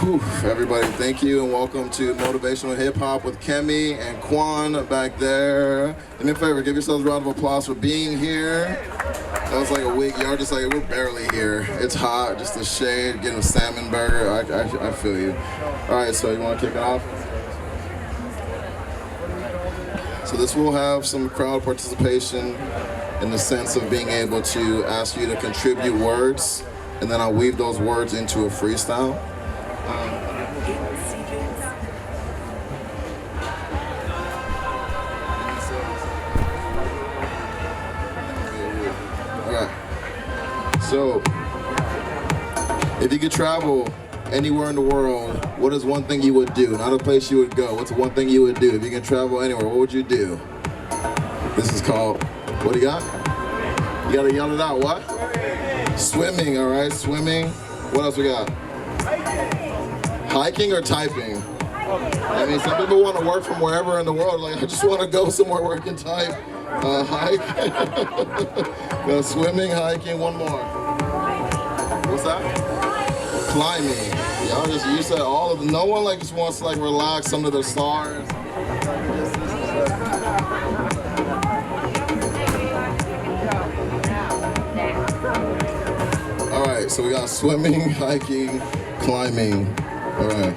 Whew, everybody, thank you and welcome to Motivational Hip Hop with Kemy and Quan back there. Do me a favor, give yourselves a round of applause for being here. That was like a week, y'all just like, we're barely here. It's hot, just the shade, getting a salmon burger. I feel you. All right, so you want to kick it off? So this will have some crowd participation in the sense of being able to ask you to contribute words, and then I'll weave those words into a freestyle. So, if you could travel anywhere in the world, what is one thing you would do? Not a place you would go. What's one thing you would do? If you can travel anywhere, what would you do? This is called, what do you got? You gotta yell it out, what? Swimming, all right, swimming. What else we got? Hiking or typing? I mean, some people want to work from wherever in the world. Like, I just want to go somewhere where I can type. Hike. Swimming, hiking, one more. What's that? Climbing. Y'all just, you said all of them. No one like just wants to like relax under the stars. All right, so we got swimming, hiking, climbing. All right.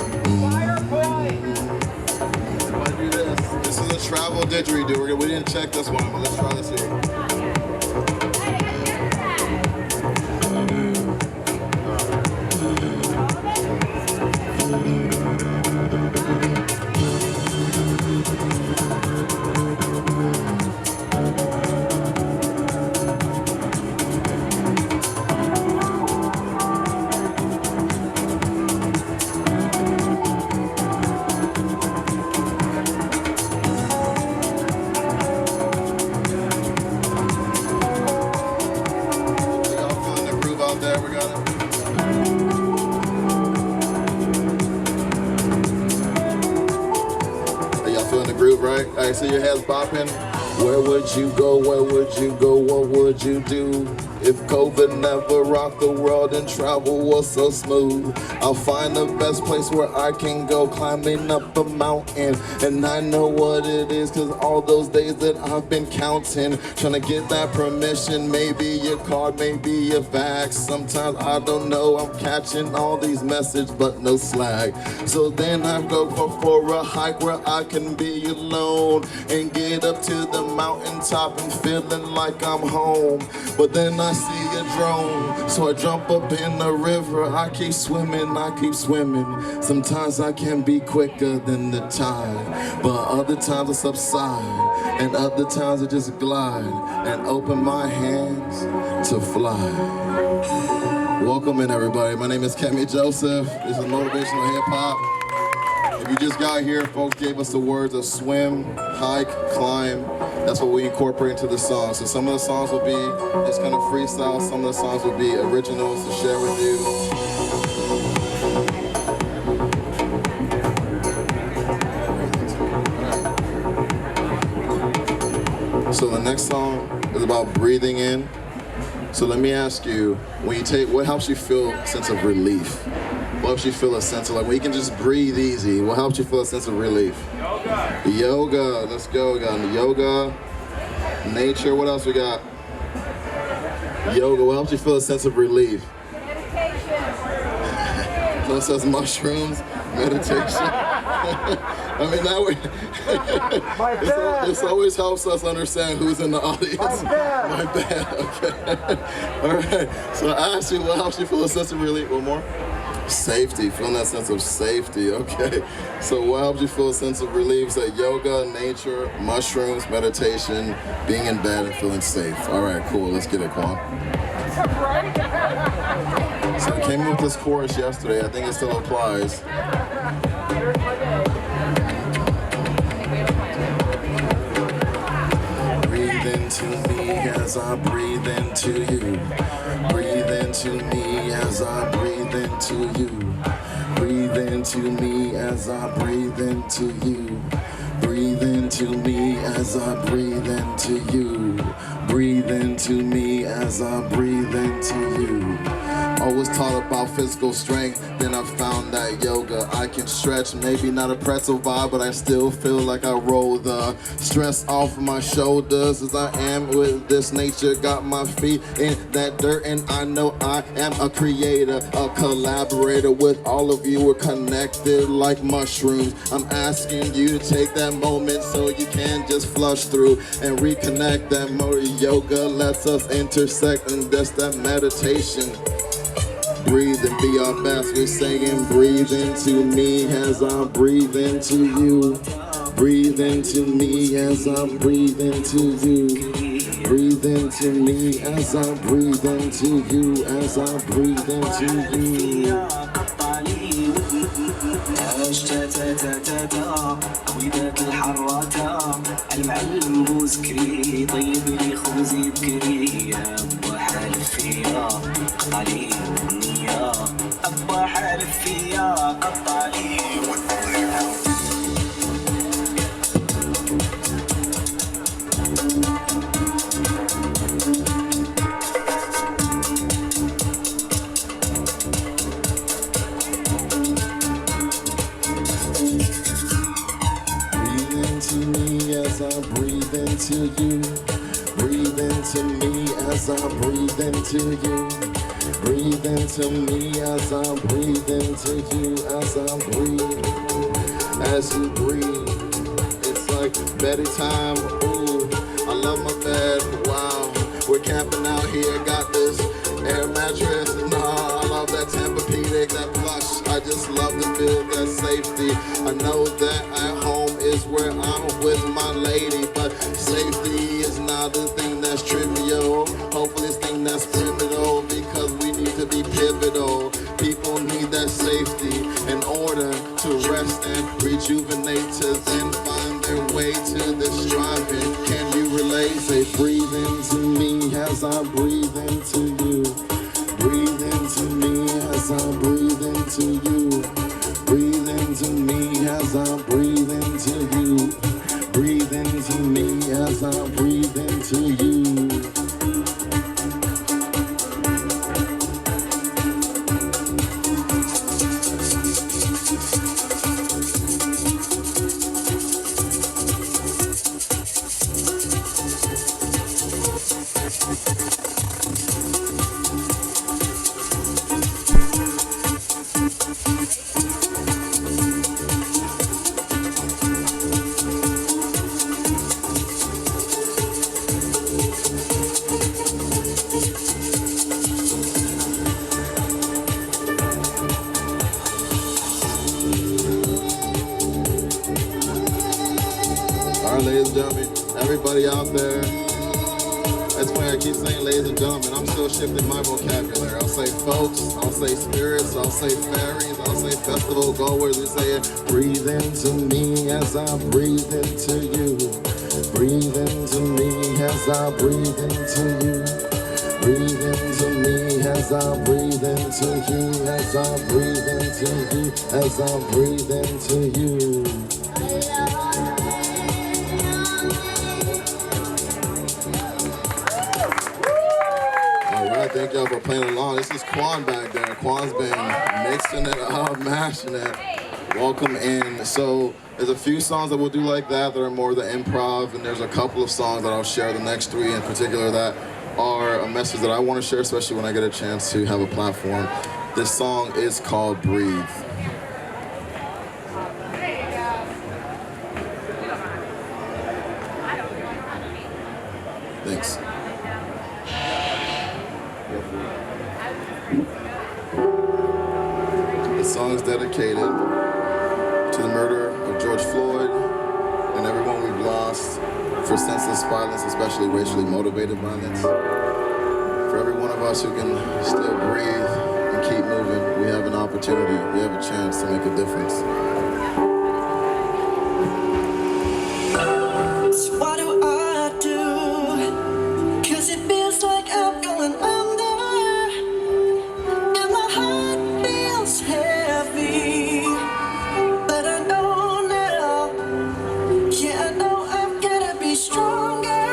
This is a travel didgeridoo. We didn't check this one, but let's try this here. Right? All right, so your head's bopping. Where would you go? Where would you go? What would you do? If COVID never rocked the world and travel was so smooth, I'll find the best place where I can go, climbing up a mountain. And I know what it is, cause all those days that I've been counting, trying to get that permission, maybe your card, maybe your fax. Sometimes I don't know, I'm catching all these messages, but no slack. So then I go for a hike where I can be alone and get up to the mountaintop and feeling like I'm home. But then I see a drone, so I jump up in the river. I keep swimming, I keep swimming. Sometimes I can be quicker than the tide, but other times I subside, and other times I just glide and open my hands to fly. Welcome in, everybody. My name is Kemy Joseph. This is Motivational Hip Hop. If you just got here, folks gave us the words of swim, hike, climb. That's what we incorporate into the song. So some of the songs will be just kind of freestyle. Some of the songs will be originals to share with you. So the next song is about breathing in. So let me ask you, when you take, what helps you feel a sense of relief? What helps you feel a sense of like, when you can just breathe easy, what helps you feel a sense of relief? Yoga. Yoga, let's go. We got yoga, nature, what else we got? Yoga, what helps you feel a sense of relief? Meditation. That says mushrooms, meditation. I mean, that way, this always helps us understand who's in the audience. My bad, okay. All right, so I asked you, what helps you feel a sense of relief? One more? Safety, feeling that sense of safety, okay. So what helps you feel a sense of relief? So yoga, nature, mushrooms, meditation, being in bed and feeling safe. All right, cool, let's get it, Quan. So I came up with this chorus yesterday, I think it still applies. Breathe into me as I breathe into you. Breathe into me as I breathe into you. Breathe into me as I breathe into you. Breathe into me as I breathe into you. Breathe into me as I breathe into you. Always taught about physical strength, then I found that yoga I can stretch. Maybe not a pretzel vibe, but I still feel like I roll the stress off of my shoulders as I am with this nature. Got my feet in that dirt and I know I am a creator, a collaborator with all of you. We're connected like mushrooms. I'm asking you to take that moment so you can just flush through and reconnect. That more yoga lets us intersect, and that's that meditation. Breathe and be our best. We're saying breathe into me as I breathe into you. Breathe into me as I breathe into you. Breathe into me as I breathe into you. As I breathe into you. وذاك الحراته المعلم بوسكري طيب لي خوزي بكري ابا حالف فيا قطع لي النية ابا حالف فيا قطع لي As I breathe into you, breathe into me as I breathe into you, breathe into me as I breathe into you, as I breathe, as you breathe. It's like bedtime. Ooh, I love my bed. Wow, we're camping out here. Got this air mattress. No, I love that Tempur-Pedic, that plush. I just love to feel that safety. I know that at home is where I'm with my lady, but safety is not a thing that's trivial. Hopefully it's a thing that's pivotal, because we need to be pivotal. People need that safety in order to rest and rejuvenate, to then find their way to this striving. Can you relate? Say breathe into me as I breathe into you. Breathe into me as I breathe into you. Breathe into me as I breathe into you. Breathe into me as I breathe into you. Ladies and gentlemen, everybody out there, it's funny I keep saying ladies and gentlemen, I'm still shifting my vocabulary. I'll say folks, I'll say spirits, I'll say fairies, I'll say festival goers. We say it, breathe into me as I breathe into you. Breathe into me as I breathe into you. Breathe into me as I breathe into you. As I breathe into you. As I breathe into you. Thank y'all for playing along. This is Quan back there. Quan's been mixing it up, mashing it. Welcome in. So there's a few songs that we'll do like that are more the improv, and there's a couple of songs that I'll share, the next three in particular, that are a message that I want to share, especially when I get a chance to have a platform. This song is called Breathe. Thanks. This song is dedicated to the murder of George Floyd and everyone we've lost for senseless violence, especially racially motivated violence. For every one of us who can still breathe and keep moving, we have an opportunity, we have a chance to make a difference. So what do I do? 'Cause it feels like I'm going under, and my heart feels heavy. But I know now, yeah, I know I've gotta be stronger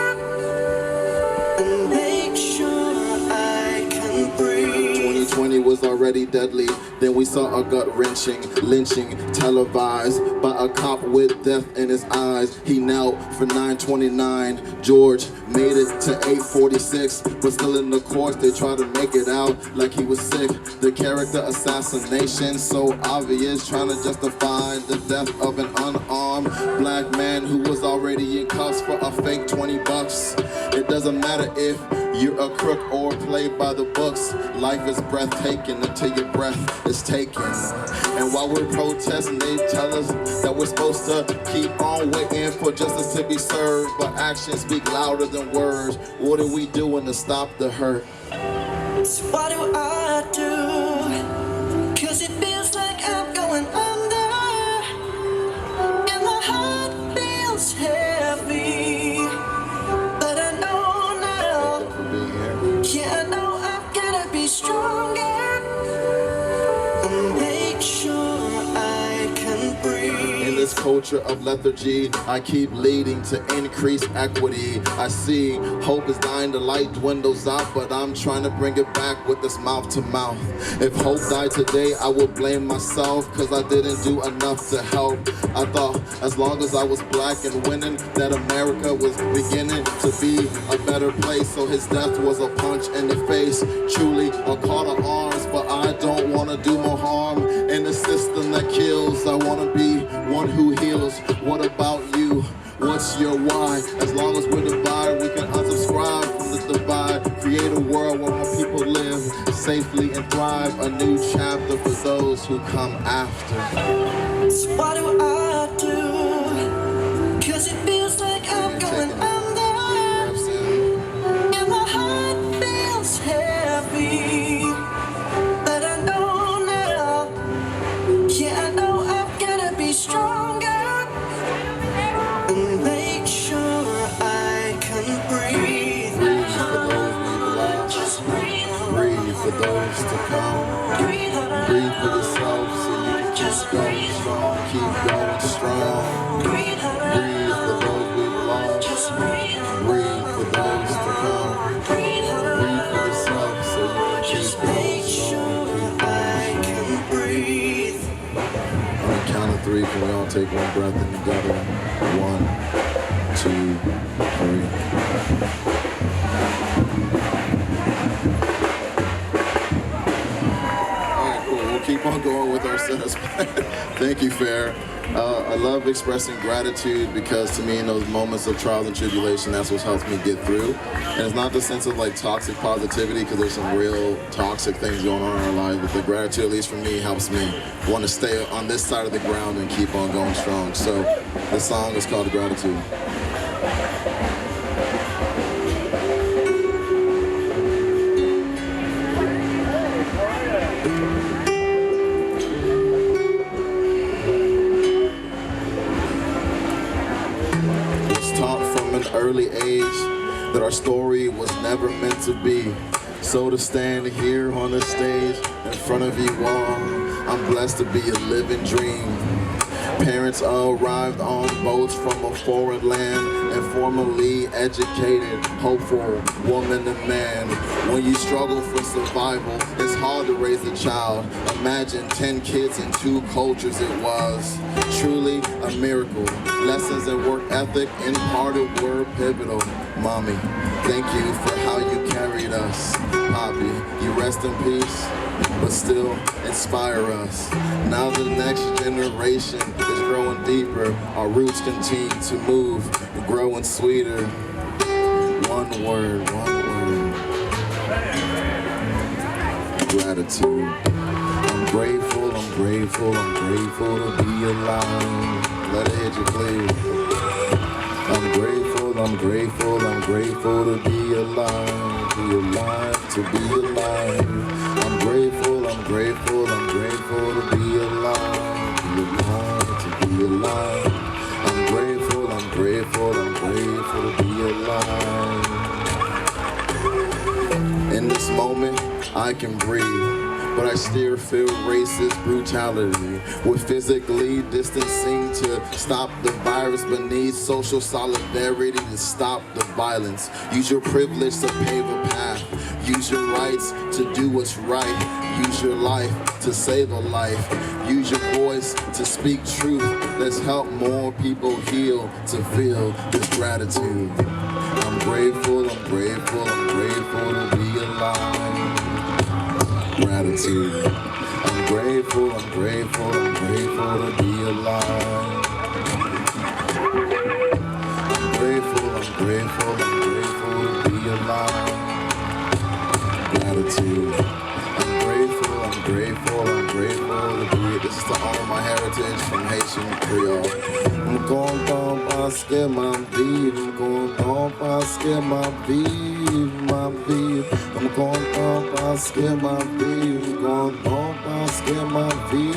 and make sure I can breathe. 2020 already deadly. Then we saw a gut-wrenching lynching televised by a cop with death in his eyes. He knelt for 929. George made it to 846, but still in the course they try to make it out like he was sick. The character assassination so obvious, trying to justify the death of an unarmed black man who was already in cuffs for a fake 20 bucks. It doesn't matter if you're a crook or play by the books. Life is breathtaking until your breath is taken. And while we're protesting, they tell us that we're supposed to keep on waiting for justice to be served. But actions speak louder than words. What are we doing to stop the hurt? So what do I do? 'Cause it feels like I'm going under, and my heart feels heavy. But I know now, yeah, I know I've gotta be stronger and make sure I can breathe. In this culture of lethargy, I keep leading to increased equity. I see hope is dying, the light dwindles out, but I'm trying to bring it back with this mouth to mouth. If hope died today, I would blame myself, 'cause I didn't do enough to help. I thought as long as I was black and winning, that America was beginning to be a better place. So his death was a punch in the face, truly a call to arms. But I don't want to do more harm in a system that kills. I want to be one who heals. What about you? What's your why? As long as we're divided, we can unsubscribe from the divide. Create a world where more people live safely and thrive. A new chapter for those who come after. So what do I do? 'Cause it feels like I'm going under, and my heart feels heavy. But I know now, yeah, I know I've gotta be stronger and make sure I can breathe. Breathe for those we've lost. Just breathe. Breathe for those to come. Breathe. Breathe for yourself so you can keep going strong. Keep going strong. Breathe. Breathe for those we've lost. Just breathe. Breathe for those to come. Breathe. Breathe for yourself so you can Just keep going make strong. sure I can breathe. On the count of three, can we all take one breath in together? 1, 2, 3. Alright, cool. We'll keep on going with our sentence. Thank you, Fair. I love expressing gratitude because to me in those moments of trials and tribulation, that's what helps me get through. And it's not the sense of like toxic positivity, because there's some real toxic things going on in our lives, but the gratitude, at least for me, helps me want to stay on this side of the ground and keep on going strong. So the song is called Gratitude. Early age that our story was never meant to be. So to stand here on the stage in front of you all, I'm blessed to be a living dream. Parents arrived on boats from a foreign land and formally educated, hopeful woman and man. When you struggle for survival, it's hard to raise a child. Imagine 10 kids in 2 cultures. It was truly a miracle. Lessons in work ethic imparted were pivotal. Mommy, thank you for how you carried us. Poppy, you rest in peace, but still inspire us. Now the next generation is growing deeper. Our roots continue to move, growing sweeter. One word. Gratitude. I'm grateful to be alive. Let it hit you, please. I'm grateful to be alive, to be alive. I'm grateful to be alive, to be alive. I'm grateful to be alive. In this moment, I can breathe, but I still feel racist brutality. We're physically distancing to stop the virus, but need social solidarity to stop the violence. Use your privilege to pave a path. Use your rights to do what's right. Use your life to save a life. Use your voice to speak truth. Let's help more people heal, to feel this gratitude. I'm grateful, I'm grateful, I'm grateful to be alive. Gratitude. I'm grateful, I'm grateful, I'm grateful to be alive. I'm grateful, I'm grateful, I'm grateful to be alive. Gratitude. I'm grateful, I'm grateful, I'm grateful to be. This is to honor my heritage from Haitian Creole. I'm going parce que ma vie, I'm going parce que ma vie, ma vie. I'm going parce que ma vie, I'm going parce que ma vie,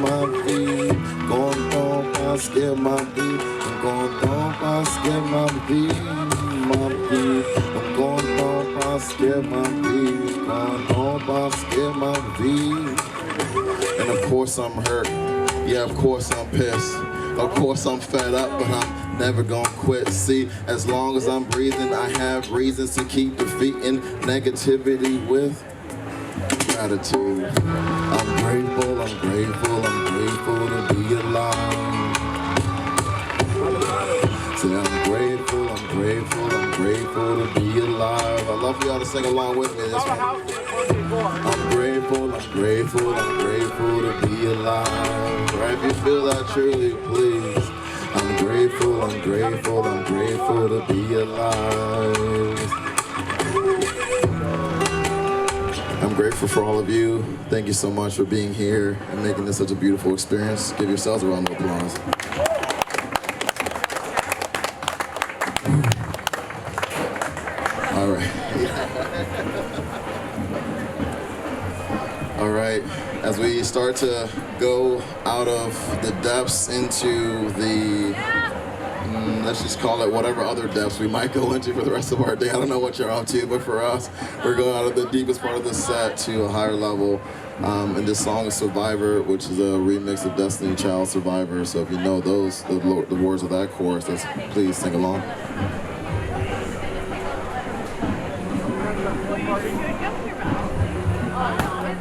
ma vie. Going parce que ma vie, I'm going parce que ma vie, ma vie. I'm going parce que ma vie, going parce que ma vie. And of course I'm hurt. Yeah, of course I'm pissed. Of course I'm fed up, but I'm never gonna quit. See, as long as I'm breathing, I have reasons to keep defeating negativity with gratitude. I'm grateful, I'm grateful, I'm grateful to be alive. Say, I'm grateful, I'm grateful, I'm grateful to be alive. I love for y'all to sing along with me this one. I'm grateful, I'm grateful, I'm grateful to be alive. Right, if you feel that truly, please. I'm grateful, I'm grateful, I'm grateful to be alive. I'm grateful for all of you. Thank you so much for being here and making this such a beautiful experience. Give yourselves a round of applause. All right. All right. As we start to go out of the depths into the, let's just call it whatever other depths we might go into for the rest of our day. I don't know what you're up to, but for us, we're going out of the deepest part of the set to a higher level. And this song is Survivor, which is a remix of Destiny Child Survivor. So if you know those, the words of that chorus, please sing along.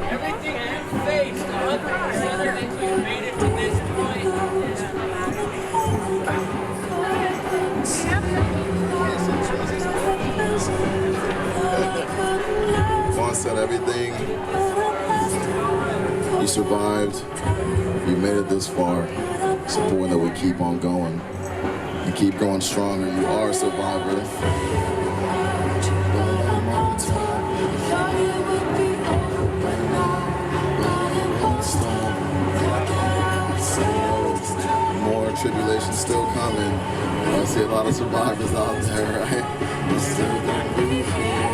Everything you faced, 100% of it, you made it to this point. Vaughn said everything. You survived. You made it this far. It's important that we keep on going and keep going stronger. You are a survivor. More tribulation still coming. I see a lot of survivors out there, right? We're still gonna be here.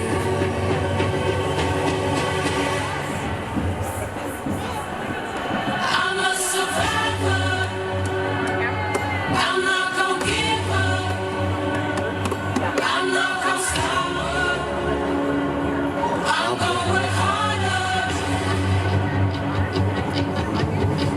I'm a survivor. I'm not gonna give up. I'm not gonna stop. I'm gonna work harder.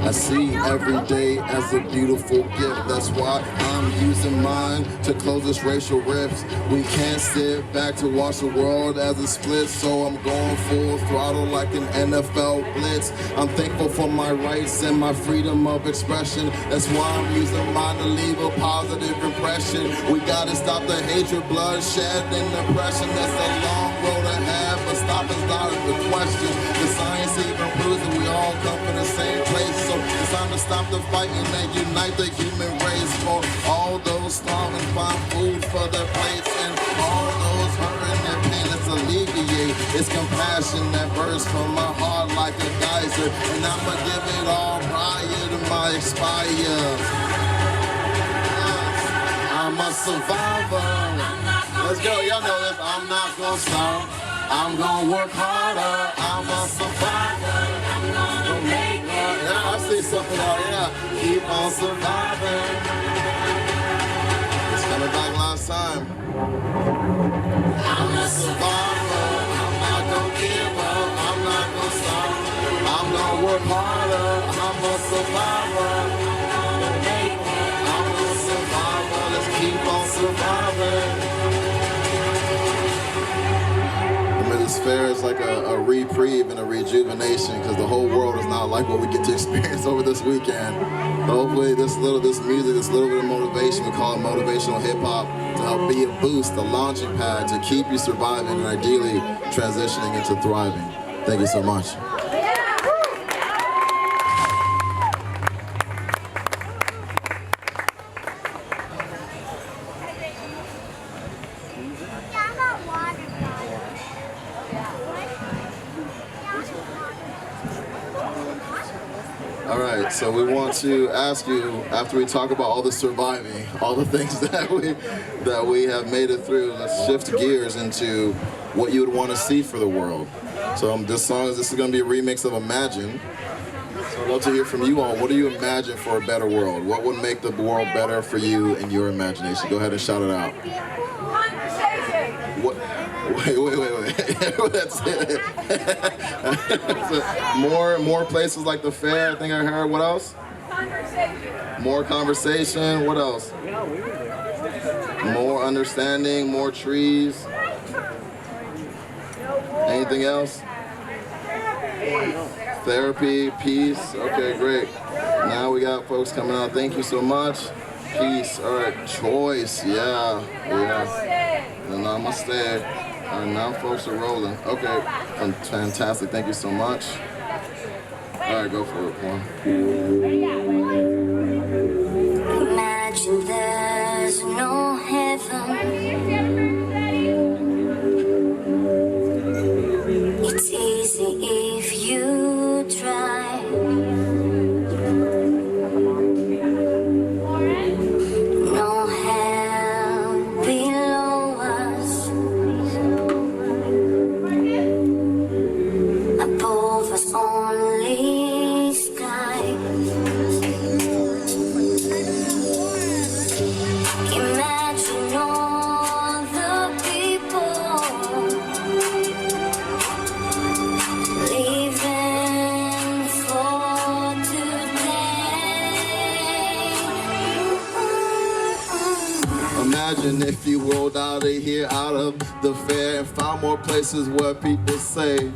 I see every day as a beautiful gift. That's why I'm using mine to close this racial rift. We can't sit back to watch the world as it splits. So I'm going full throttle like an NFL blitz. I'm thankful for my rights and my freedom of expression. That's why I'm using mine to leave a positive impression. We gotta stop the hatred, bloodshed, and oppression. That's a long road ahead, but stop is not the question. The science even proves that we all come from the same place. So it's time to stop the fighting and unite the human race. For all those starving, find food for their plates. And all those hurting and pain, let's alleviate. It's compassion that bursts from my heart like a geyser. And I'ma give it all prior to my expire. I'm a survivor. Let's go, y'all know this. I'm not gonna stop. I'm gonna work harder. I'm a survivor. I'm gonna make it. Yeah, I see something out here. Keep on surviving. It's coming back last time. I'm a survivor. I'm not gonna give up. I'm not gonna stop. I'm gonna work harder. I'm a survivor. I'm gonna make it. I'm a survivor. Let's keep on surviving. This fair is like a reprieve and a rejuvenation, because the whole world is not like what we get to experience over this weekend. But hopefully this music, this little bit of motivation, we call it motivational hip hop, to help be a boost, a launching pad to keep you surviving and ideally transitioning into thriving. Thank you so much. All right, so we want to ask you, after we talk about all the surviving, all the things that we have made it through, let's shift gears into what you would want to see for the world. So this is going to be a remix of Imagine. So I'd love to hear from you all. What do you imagine for a better world? What would make the world better for you in your imagination? Go ahead and shout it out. What? Wait. That's it. more places like the fair, I think I heard. What else? Conversation. More conversation. What else? More understanding, more trees. Anything else? Therapy, peace. Okay, great. Now we got folks coming out. Thank you so much. Peace. All right, choice. Yeah. And namaste. All right, now folks are rolling. Okay, fantastic. Thank you so much. All right, go for it, Juan. Imagine there's no heaven. It's easy if you try. No hell below us. Above us only sky. Imagine all the people living for today. Imagine if you rolled out of here, out of the fair, and found more places where people say,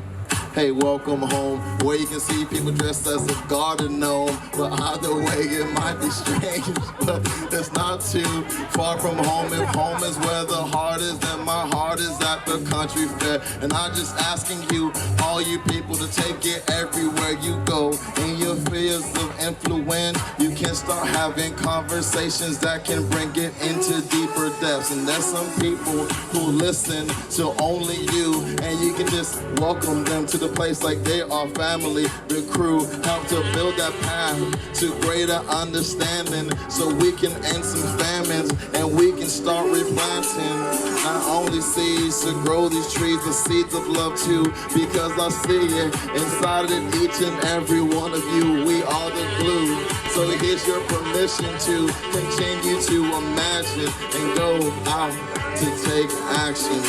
hey, welcome home, where you can see people dressed as a garden gnome. But either way, it might be strange, but it's not too far from home. If home is where the heart is, then my heart is at the country fair. And I'm just asking you, all you people, to take it everywhere you go. In your spheres of influence, you can start having conversations that can bring it into deeper depths. And there's some people who listen to only you, and you can just welcome them to the place like they are family. The crew help to build that path to greater understanding, so we can end some famines and we can start replanting not only seeds to grow these trees, but seeds of love too, because I see it inside of each and every one of you. We are the glue. So here's your permission to continue to imagine and go out to take action.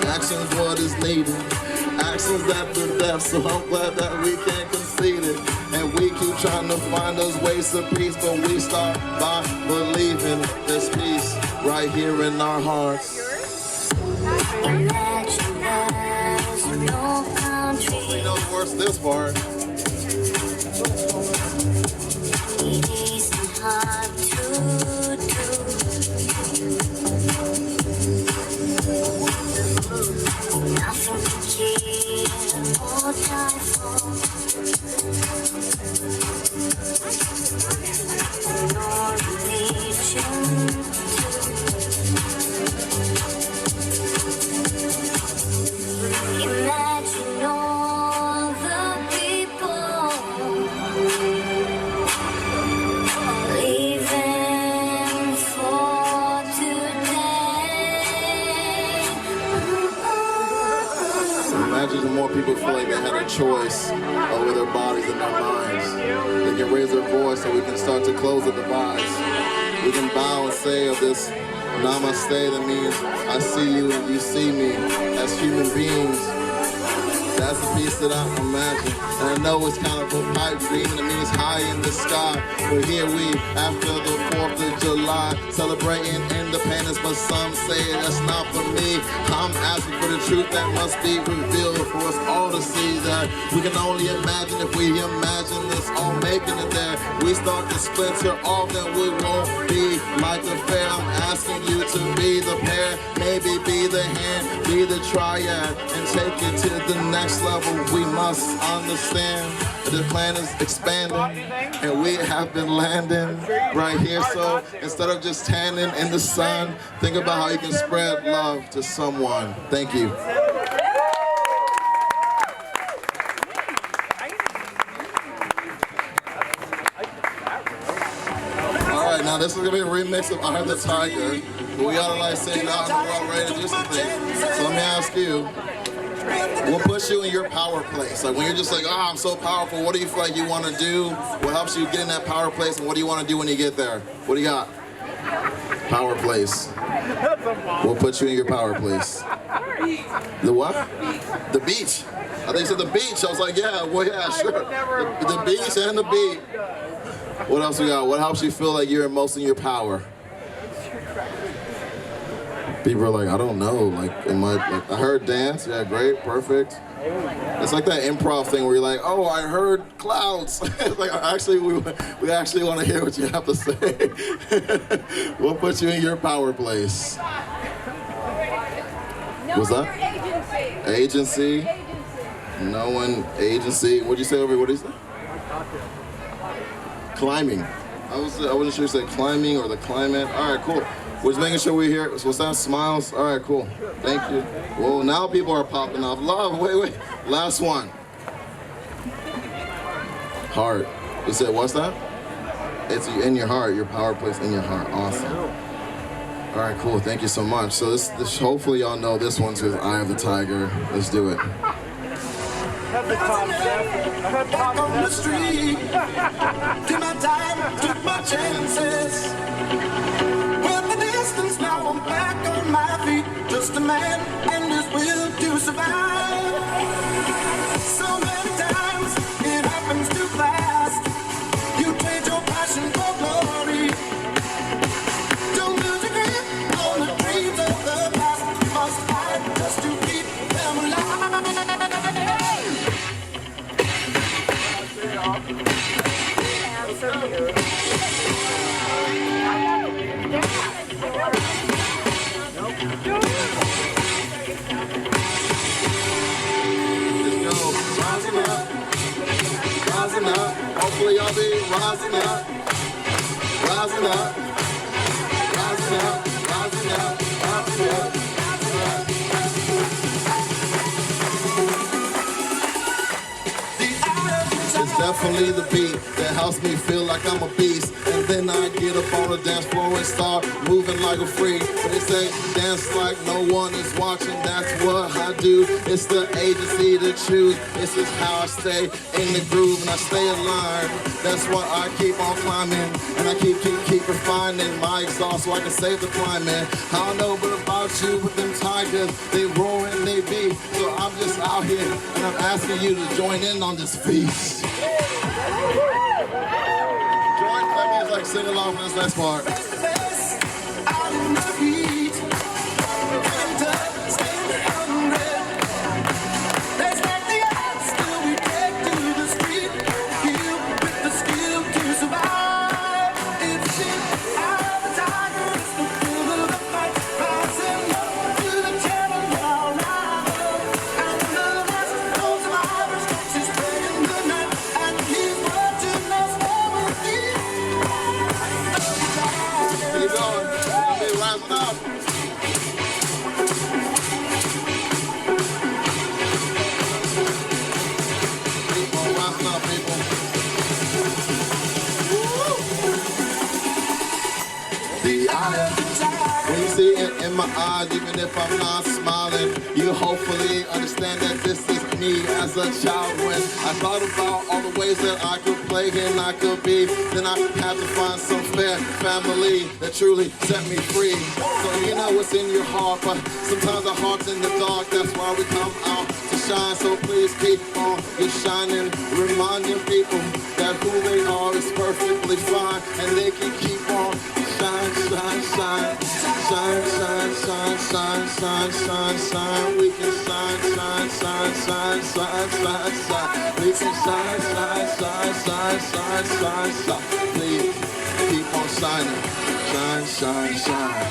Action's what is needed. Action's at the depth, so I'm glad that we can't concede it. And we keep trying to find those ways of peace, but we start by believing there's peace right here in our hearts. Imagine there's no country. Hopefully no worse this part. It isn't hard to do. Nothing to kill or die for. No religion too. Imagine all the people living for today. Imagine the more people feel like they had a choice over their bodies and their minds. They can raise their voice so we can start to close the divides. We can bow and say of this namaste, that means I see you and you see me as human beings. That's the piece that I imagine. And I know it's kind of a pipe dream, and it means high in the sky. But here we, after the 4th of July, celebrating independence, but some say that's not for me. I'm asking for the truth that must be revealed for us all to see, that we can only imagine if we imagine this all making it there. We start to splinter off, then we won't be like the fair. I'm asking you to be the pair, maybe be the hand, be the triad, and take it to the next level. We must understand the plan is expanding, and we have been landing right here. So instead of just standing in the sun, think about how you can spread love to someone. Thank you. Alright, now this is gonna be a remix of I Heard the Tiger. But we gotta like say now we're all ready to do something. So let me ask you, what puts you in your power place? Like when you're just like, oh, I'm so powerful, what do you feel like you want to do? What helps you get in that power place, and what do you want to do when you get there? What do you got? Power place. What puts you in your power place? The what? The beach. I think you said the beach. I was like, yeah, well, yeah, sure. The beach and the beat. What else we got? What helps you feel like you're most in your power? People are like, I don't know, like, I heard dance, yeah, great, perfect. It's like that improv thing where you're like, oh, I heard clouds. It's like, actually, we actually want to hear what you have to say. What puts you in your power place? What's that? Agency. Knowing agency. What'd you say over here? What did you say? Climbing. I wasn't sure you said climbing or the climate. All right, cool. We're just making sure we're here. So what's that? Smiles? All right, cool. Thank you. Well, now people are popping off. Love, wait. Last one. Heart. You said, what's that? It's in your heart, your power place in your heart. Awesome. All right, cool. Thank you so much. So this hopefully y'all know this one's his Eye of the Tiger. Let's do it. Back on the street, did my time, took my chances. With the distance, now I'm back on my feet. Just a man and his will to survive. So many times it happens too fast. You trade your passion for glory. Don't lose your grip on the dreams of the past. You must fight just to keep them alive. Rising up, hopefully y'all be rising up, rising up, rising up, rising up, rising up. It's definitely the beat that helps me feel like I'm a beast. And then I get up on the dance floor and start moving like a freak. But they say dance like no one is watching, that's what I do. It's the agency to choose. This is how I stay in the groove and I stay aligned. That's why I keep on climbing and I keep refining my exhaust so I can save the climate. I don't know but about you with them tigers, they roar and they beat. So I'm just out here and I'm asking you to join in on this feast. Join, that means like sing along with this next part. When you see it in my eyes, even if I'm not smiling, you hopefully understand that this is me as a child. When I thought about all the ways that I could play and I could be, then I had to find some fair family that truly set me free. So you know what's in your heart, but sometimes our heart's in the dark. That's why we come out to shine, so please keep on your shining, reminding people that who they are is perfectly fine, and they can keep on shine, shine, shine, shine, shine, shine, shine, shine, shine, shine. We can shine, shine, shine, shine, shine, shine, shine. We can shine, shine, shine, shine, shine, shine, shine. Please keep on shining, shine, shine, shine.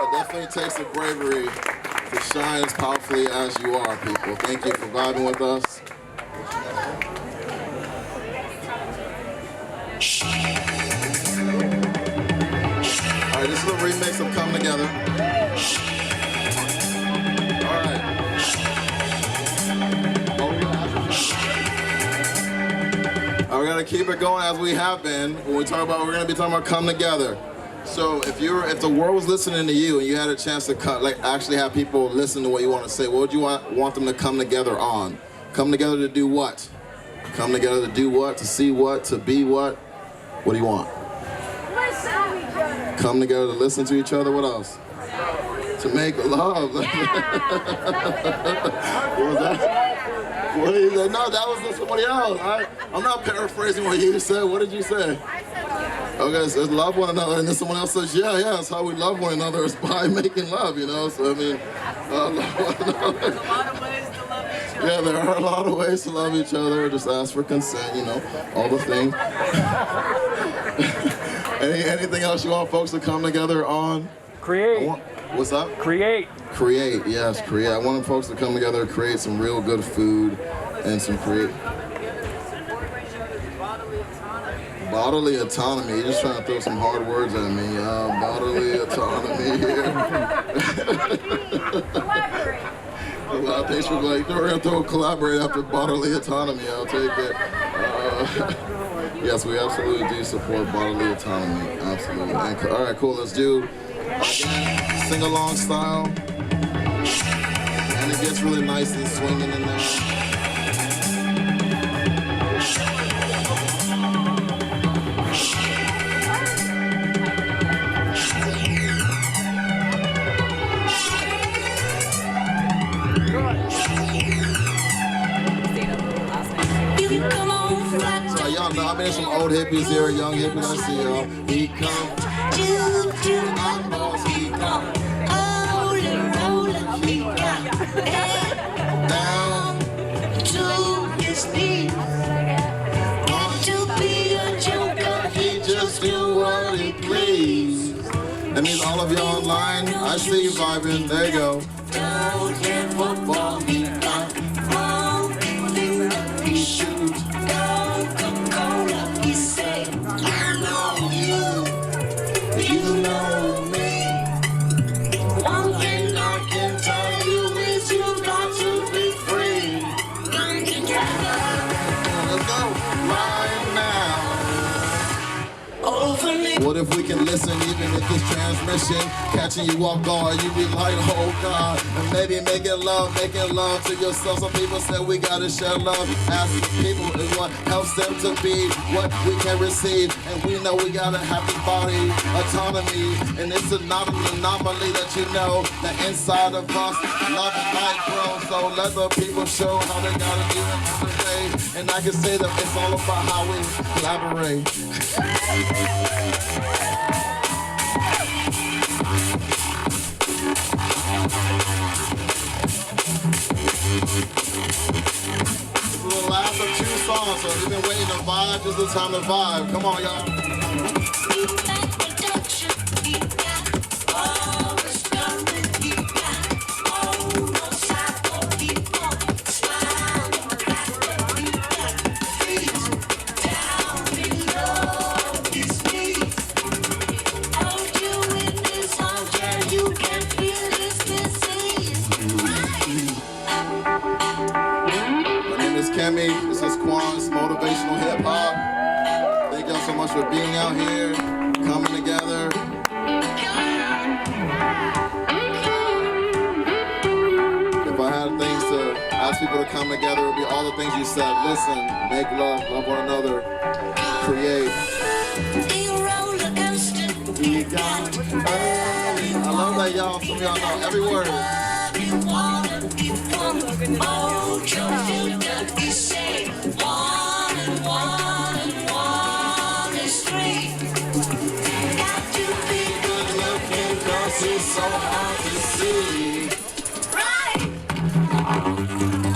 It definitely takes a bravery to shine as powerfully as you are, people. Thank you for vibing with us. Alright, this is a remix of Come Together. Alright. We're gonna keep it going as we have been. When we talk about, we're gonna be talking about Come Together. So if the world was listening to you and you had a chance to actually have people listen to what you want to say, what would you want them to come together on? Come together to do what? Come together to do what? To see what? To be what? What do you want? Listen to each other. Come together to listen to each other. What else? To make love. Yeah. What was that? What did you say? No, that was somebody else. I'm not paraphrasing what you said. What did you say? Okay, so it's love one another, and then someone else says, yeah, that's how we love one another, is by making love, you know? So, I mean, love one another. There's a lot of ways to love each other. Yeah, there are a lot of ways to love each other. Just ask for consent, you know, all the things. Anything else you want folks to come together on? Create. What's up? Create. Create, yes, create. I want folks to come together, create some real good food and some bodily autonomy. You're just trying to throw some hard words at me. Bodily autonomy here. Thanks for like, we're gonna throw collaborate after bodily autonomy. I'll take it. Yes, we absolutely do support bodily autonomy. Absolutely. And, all right, cool. Let's do sing-along style. And it gets really nice and swinging in there. So y'all know, I mean, some old hippies here, young hippies, I see y'all. He come, he come, down to his knees. Got to be a joker, he just do what he please. That means all of y'all online, I see you vibing, there you go. Don't care football, he got one thing that he shoots. Coca-Cola, he say, I know you, you know me. One thing I can tell you is you got to be free. Come together. Let's go right now. What if we can listen even if this transmission catching you off guard? You be like, oh God, and maybe making love to yourself. Some people say we gotta share love. Ask people is what helps them to be what we can receive. And we know we gotta have the body autonomy. And it's not an anomaly that you know that inside of us love might grow. So let the people show how they gotta do it today. And I can say that it's all about how we collaborate. This is the last of 2 songs, so we've been waiting to vibe. This is the time to vibe. Come on, y'all. Kemy, this is Quan's Motivational Hip Hop. Thank y'all so much for being out here, coming together. If I had things to ask people to come together, it would be all the things you said. Listen, make love, love one another, create. I love love that y'all, some of y'all know every word. It's so hard to see.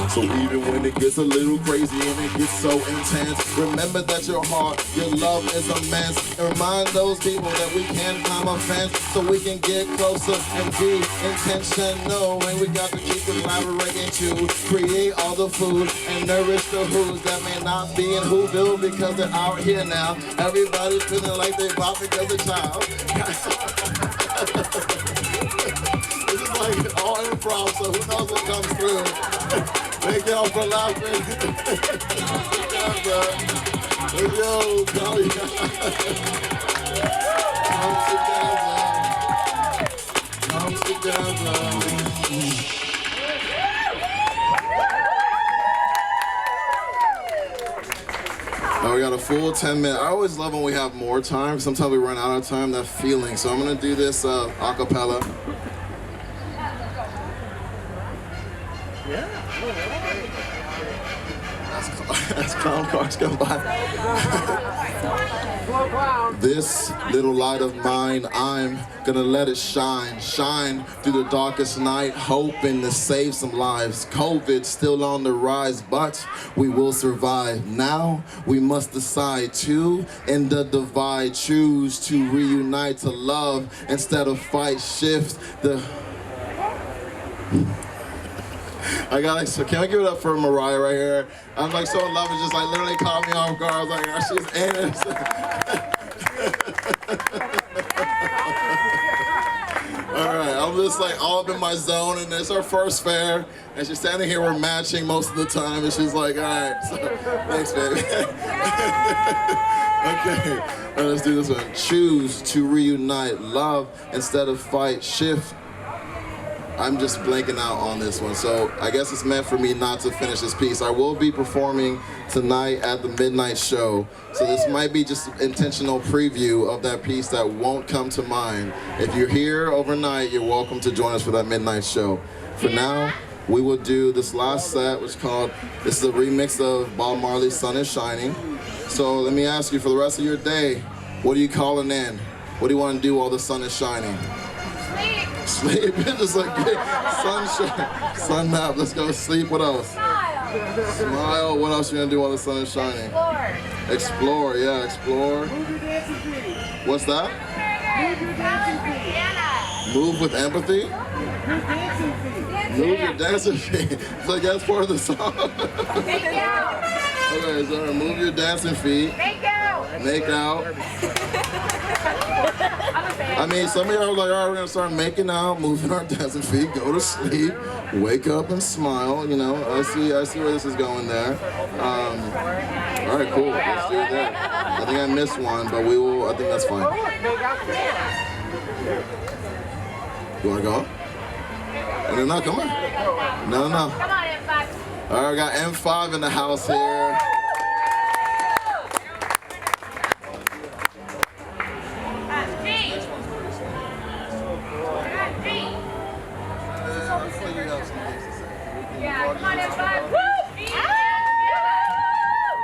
So even when it gets a little crazy and it gets so intense, remember that your heart, your love is immense. And remind those people that we can climb a fence so we can get closer and be intentional. And we got to keep collaborating to create all the food and nourish the who's that may not be in Whoville because they're out here now. Everybody's feeling like they bought because of child. This is like all improv, so who knows what comes through. Thank y'all for laughing. Yo, come sit down, come sit down, Oh, we got a full 10 minutes. I always love when we have more time. Sometimes we run out of time, that feeling. So I'm gonna do this a cappella. As clown cars go by. This little light of mine, I'm gonna let it shine. Shine through the darkest night, hoping to save some lives. COVID still on the rise, but we will survive. Now we must decide to end the divide. Choose to reunite to love instead of fight. Shift the... I got like, so can I give it up for Mariah right here? I'm like so in love, it just like literally caught me off guard. I was like, oh, she's in it. All right, I'm just like all up in my zone, and it's our first fair, and she's standing here, we're matching most of the time, and she's like, all right, so, thanks, baby. Okay, all right, let's do this one. Choose to reunite, love instead of fight, shift. I'm just blanking out on this one, so I guess it's meant for me not to finish this piece. I will be performing tonight at the midnight show, so this might be just an intentional preview of that piece that won't come to mind. If you're here overnight, you're welcome to join us for that midnight show. For now, we will do this last set, which is called, this is a remix of Bob Marley's Sun is Shining. So let me ask you, for the rest of your day, what are you calling in? What do you want to do while the sun is shining? Sleep. Just like sunshine, sun nap. Let's go sleep. What else? Smile. What else you gonna do while the sun is shining? Explore. Yeah, explore. What's that? Move with empathy. Move your dancing feet. It's like that's part of the song. Okay, so move your dancing feet. Make out. I mean, some of y'all are like, all right, we're gonna start making out, moving our dancing feet, go to sleep, wake up and smile, you know. I see where this is going there. All right, cool, let's do that. I think I missed one, but we will, I think that's fine. You wanna go? No, come on. No. Come on, M5. All right, we got M5 in the house here.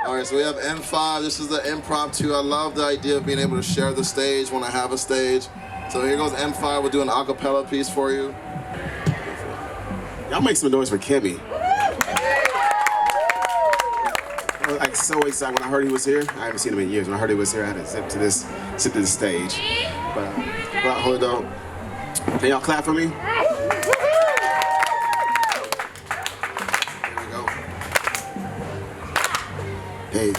Alright, so we have M5. This is the impromptu. I love the idea of being able to share the stage when I have a stage. So here goes M5. We'll do an a cappella piece for you. Y'all make some noise for Kemy. I was like so excited when I heard he was here. I haven't seen him in years. When I heard he was here, I had to zip to the stage. But hold on. Can y'all clap for me? Hey.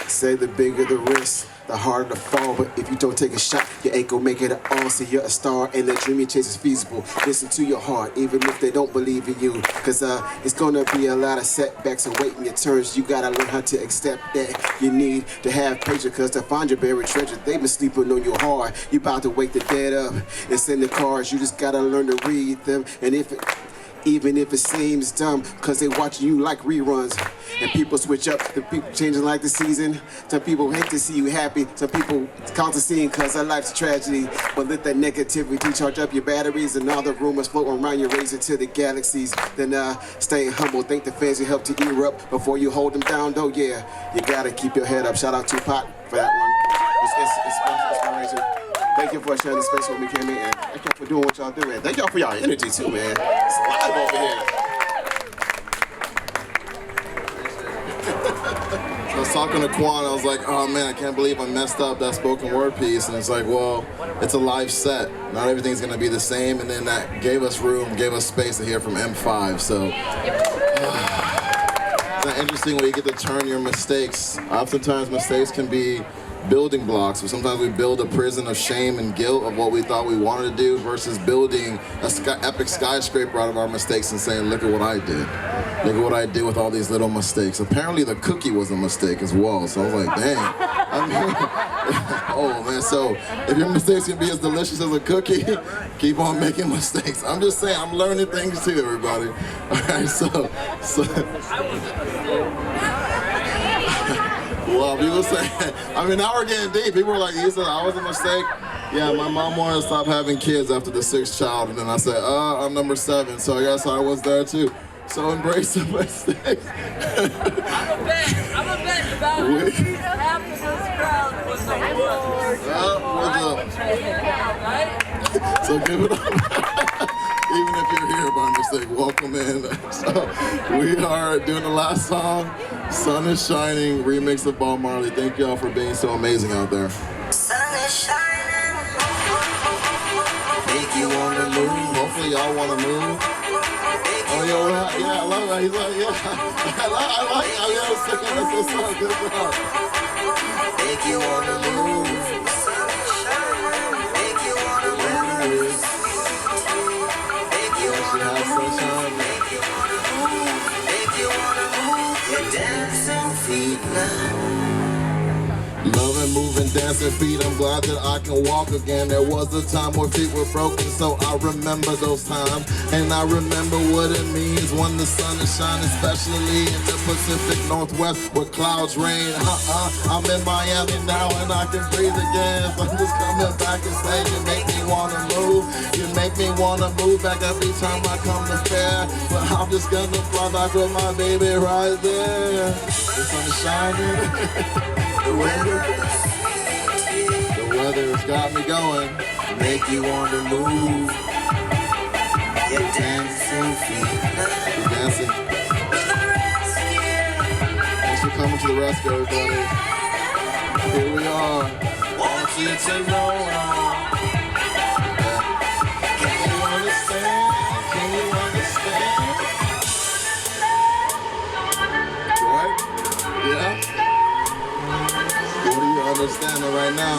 Say the bigger the risk, the harder the fall. But if you don't take a shot, you ain't gonna make it at all. See, you're a star and the dream you chase is feasible. Listen to your heart, even if they don't believe in you. Cause it's gonna be a lot of setbacks and waiting your turns. You gotta learn how to accept that. You need to have patience, cause to find your buried treasure, they've been sleeping on you hard. You about to wake the dead up. It's in the cards, you just gotta learn to read them. And even if it seems dumb, cause they watching you like reruns. And people switch up, the people changing like the season. Some people hate to see you happy, some people cause the scene cause our life's a tragedy. But let that negativity charge up your batteries and all the rumors floating around you, raising to the galaxies. Then stay humble, thank the fans who helped to erupt before you hold them down, though, yeah. You gotta keep your head up. Shout out Tupac for that one. It's inspiration. Thank you for sharing this space with me, Kemy, and thank y'all for doing what y'all do, man. Thank y'all for y'all energy too, man. It's live over here. I was talking to Quan, I was like, oh man, I can't believe I messed up that spoken word piece. And it's like, well, it's a live set. Not everything's gonna be the same. And then that gave us room, gave us space to hear from M5. So it's not interesting when you get to turn your mistakes. Oftentimes mistakes can be building blocks, but sometimes we build a prison of shame and guilt of what we thought we wanted to do versus building a epic skyscraper out of our mistakes and saying, look at what I did. Look at what I did with all these little mistakes. Apparently the cookie was a mistake as well, so I was like, dang. I mean, oh man, so if your mistakes can be as delicious as a cookie, keep on making mistakes. I'm just saying, I'm learning things too, everybody. All right, so well, people say, I mean, now we're getting deep. People are like, you said I was a mistake. Yeah, my mom wanted to stop having kids after the 6th child, and then I said, I'm number 7, so I guess I was there too. So embrace the mistakes. I'm a bet about half of this crowd was the worst. Right? So give it up. Even if you're here by mistake, welcome in. So we are doing the last song, Sun is Shining, remix of Bob Marley. Thank y'all for being so amazing out there. Sun is shining. Make you wanna move. Hopefully y'all wanna move. Oh yeah, I love that. He's like, yeah. I like how y'all singing. That's what's up. Good job. Make you wanna move. Sun is shining. Make you wanna move. Make you wanna move. Make you wanna move. Make you wanna move. Your dancing feet now. Loving, moving, dancing feet, I'm glad that I can walk again. There was a time where feet were broken, so I remember those times. And I remember what it means when the sun is shining, especially in the Pacific Northwest where clouds rain. I'm in Miami now and I can breathe again. So I'm just coming back and saying, you make me wanna move. You make me wanna move back every time I come to fair. But I'm just gonna fly back with my baby right there. The sun is shining. The weather's got me going. Make you want to move. Your dancing feet. You're dancing. Thanks for coming to the rescue, everybody. Here we are. Want you to know. Can you understand? Can you understand? Right? Yeah? What are you understanding right now?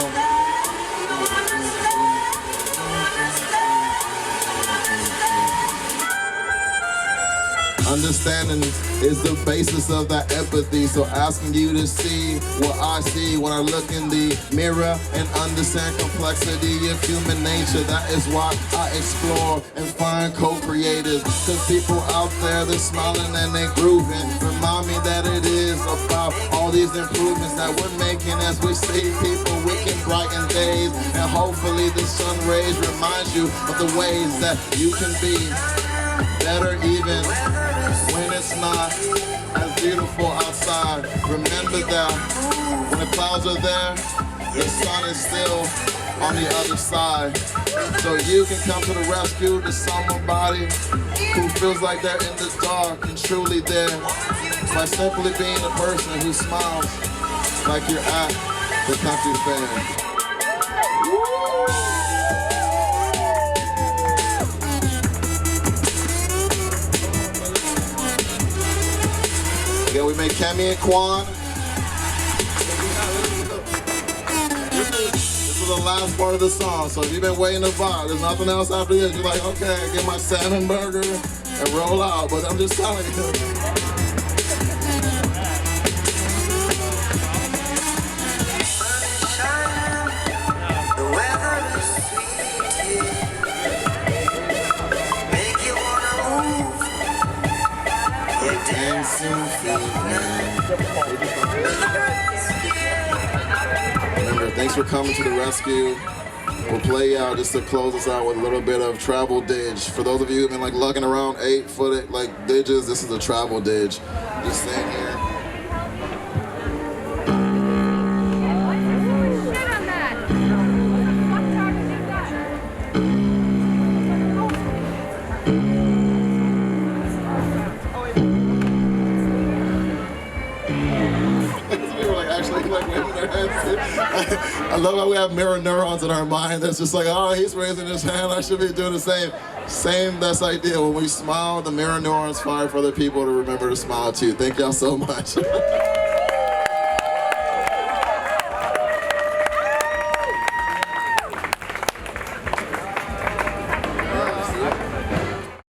Understanding is the basis of that empathy. So asking you to see what I see when I look in the mirror and understand complexity of human nature. That is why I explore and find co-creators. Cause people out there, they're smiling and they're grooving. Remind me that it is about all these improvements that we're making as we see people we can brighten days. And hopefully the sun rays reminds you of the ways that you can be better even when it's not as beautiful outside. Remember that when the clouds are there, the sun is still on the other side. So you can come to the rescue to somebody who feels like they're in the dark and truly there by simply being a person who smiles like you're at the country fair. Again, we made Kemy and Quan. This is the last part of the song, so if you've been waiting to buy, there's nothing else after this. You're like, okay, get my salmon burger and roll out, but I'm just telling you. The weather is sweet. Make you wanna move. dancing feet. Remember, thanks for coming to the rescue. We'll play out just to close us out with a little bit of travel dig. For those of you who've been like lugging around 8-foot like diges, this is a travel dig. Just staying here. I love how we have mirror neurons in our mind that's just like, oh, he's raising his hand, I should be doing the same. Same, that's idea. When we smile, the mirror neurons fire for other people to remember to smile too. Thank y'all so much.